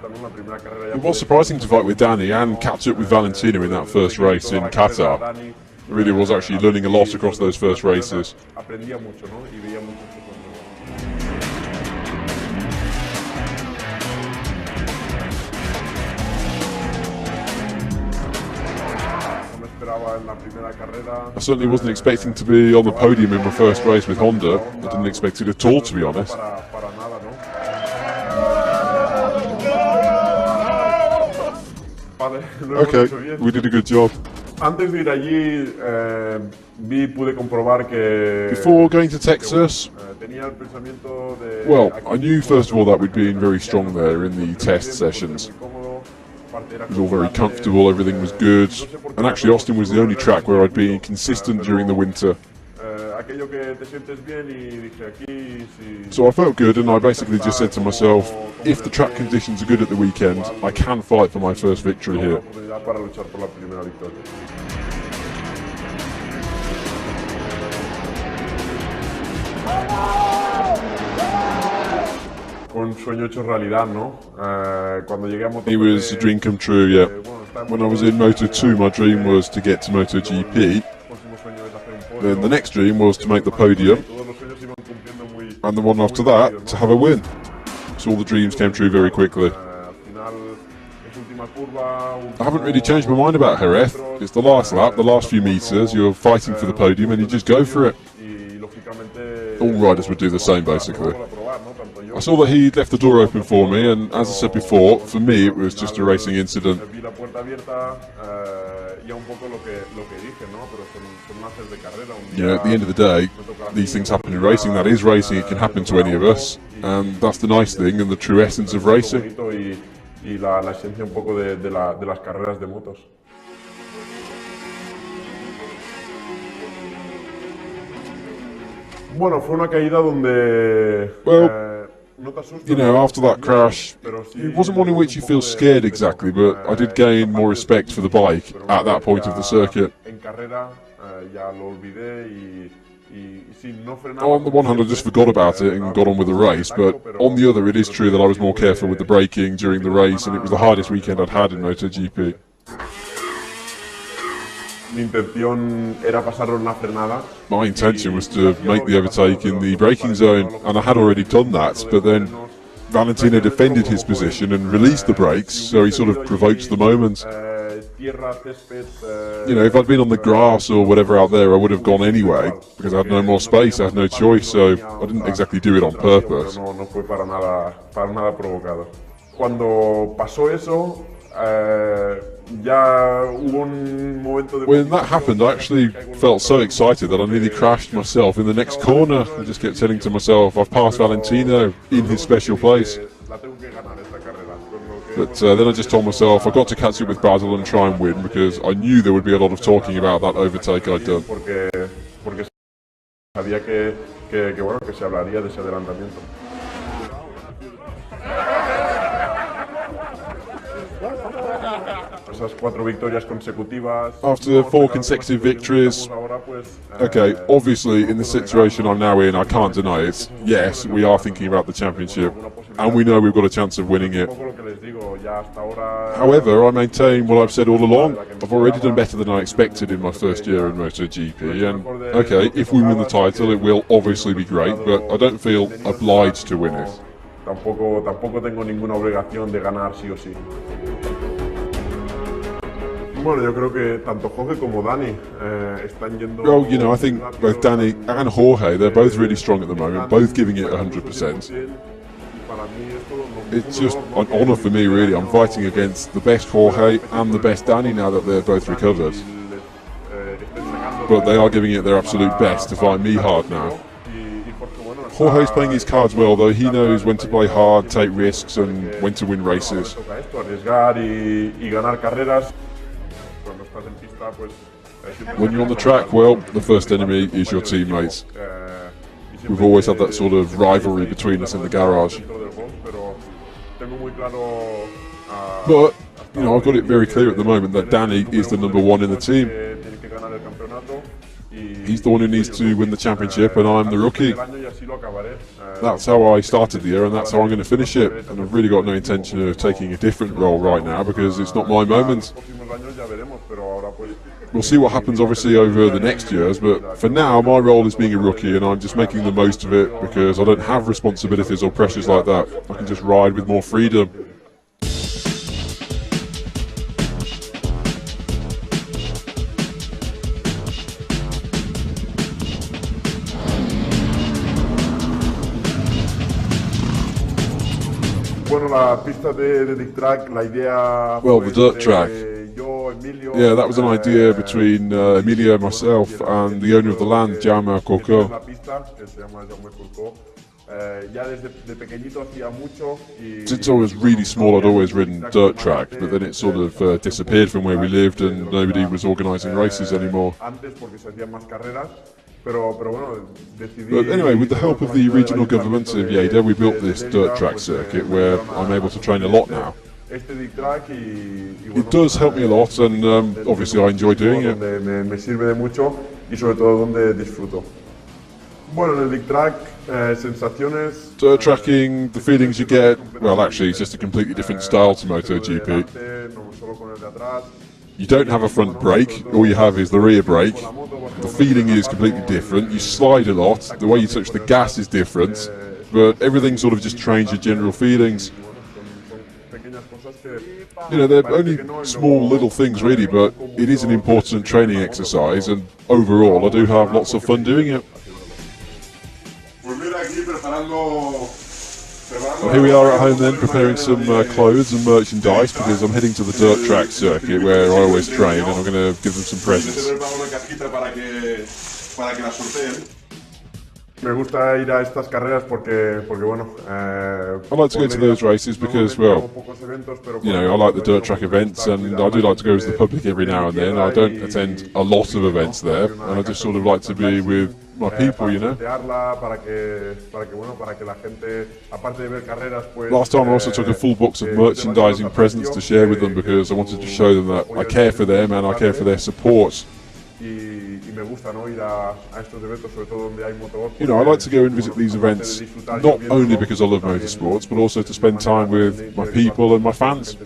It was surprising to fight with Danny and catch up with Valentino in that first race in Qatar. It really was actually learning a lot across those first races. I certainly wasn't expecting to be on the podium in my first race with Honda. I didn't expect it at all, to be honest. Okay, we did a good job. Before going to Texas, well, I knew first of all that we'd been very strong there in the test sessions. It was all very comfortable, everything was good, and actually Austin was the only track where I'd been consistent during the winter. So I felt good, and I basically just said to myself, if the track conditions are good at the weekend, I can fight for my first victory here. It was a dream come true, yeah. When I was in Moto2, my dream was to get to MotoGP. Then the next dream was to make the podium. And the one after that, to have a win. So all the dreams came true very quickly. I haven't really changed my mind about Jerez. It's the last lap, the last few meters, you're fighting for the podium and you just go for it. All riders would do the same, basically. I saw that he left the door open for me, and as I said before, for me it was just a racing incident. Yeah, at the end of the day, these things happen in racing. That is racing, it can happen to any of us, and that's the nice thing and the true essence of racing. Well, you know, after that crash, it wasn't one in which you feel scared exactly, but I did gain more respect for the bike at that point of the circuit. On the one hand, I just forgot about it and got on with the race, but on the other, it is true that I was more careful with the braking during the race, and it was the hardest weekend I'd had in MotoGP. My intention was to make the overtake in the braking zone, and I had already done that, but then Valentino defended his position and released the brakes, so he sort of provoked the moment. You know, if I'd been on the grass or whatever out there, I would have gone anyway, because I had no more space, I had no choice, so I didn't exactly do it on purpose. When that happened, I actually felt so excited that I nearly crashed myself in the next corner. I just kept telling to myself, I've passed Valentino in his special place. But then I just told myself, I've got to catch up with Basil and try and win, because I knew there would be a lot of talking about that overtake I'd done. After 4 consecutive victories, okay, obviously in the situation I'm now in, I can't deny it. Yes, we are thinking about the championship, and we know we've got a chance of winning it. However, I maintain what I've said all along. I've already done better than I expected in my first year in MotoGP, and okay, if we win the title, it will obviously be great, but I don't feel obliged to win it. Well, you know, I think both Danny and Jorge, they're both really strong at the moment, both giving it 100%. It's just an honour for me, really. I'm fighting against the best Jorge and the best Danny now that they're both recovered. But they are giving it their absolute best to fight me hard now. Jorge's playing his cards well, though. He knows when to play hard, take risks, and when to win races. When you're on the track, well, the first enemy is your teammates. We've always had that sort of rivalry between us in the garage. But, you know, I've got it very clear at the moment that Danny is the #1 in the team. He's the one who needs to win the championship, and I'm the rookie. That's how I started the year, and that's how I'm going to finish it. And I've really got no intention of taking a different role right now because it's not my moment. We'll see what happens, obviously, over the next years, but for now, my role is being a rookie, and I'm just making the most of it because I don't have responsibilities or pressures like that. I can just ride with more freedom. Well, the dirt track. Yeah, that was an idea between Emilio, myself, and the owner of the land, Jaume Corco. Since I was really small, I'd always ridden dirt track, but then it sort of disappeared from where we lived and nobody was organising races anymore. But anyway, with the help of the regional government of Dede, we built this dirt track circuit where I'm able to train a lot now. It does help me a lot, and obviously I enjoy doing it. Dirt tracking, the feelings you get, well actually it's just a completely different style to MotoGP. You don't have a front brake, all you have is the rear brake. The feeling is completely different, you slide a lot, the way you touch the gas is different, but everything sort of just trains your general feelings. You know, they're only small little things really, but it is an important training exercise, and overall I do have lots of fun doing it. Well, here we are at home then, preparing some clothes and merchandise because I'm heading to the dirt track circuit where I always train, and I'm going to give them some presents. I like to go to those races because, well, you know, I like the dirt track events, and I do like to go to the public every now and then. I don't attend a lot of events there, and I just sort of like to be with my people, you know. Last time I also took a full box of merchandising presents to share with them because I wanted to show them that I care for them and I care for their support. You know, I like to go and visit these events not only because I love motorsports, but also to spend time with my people and my fans.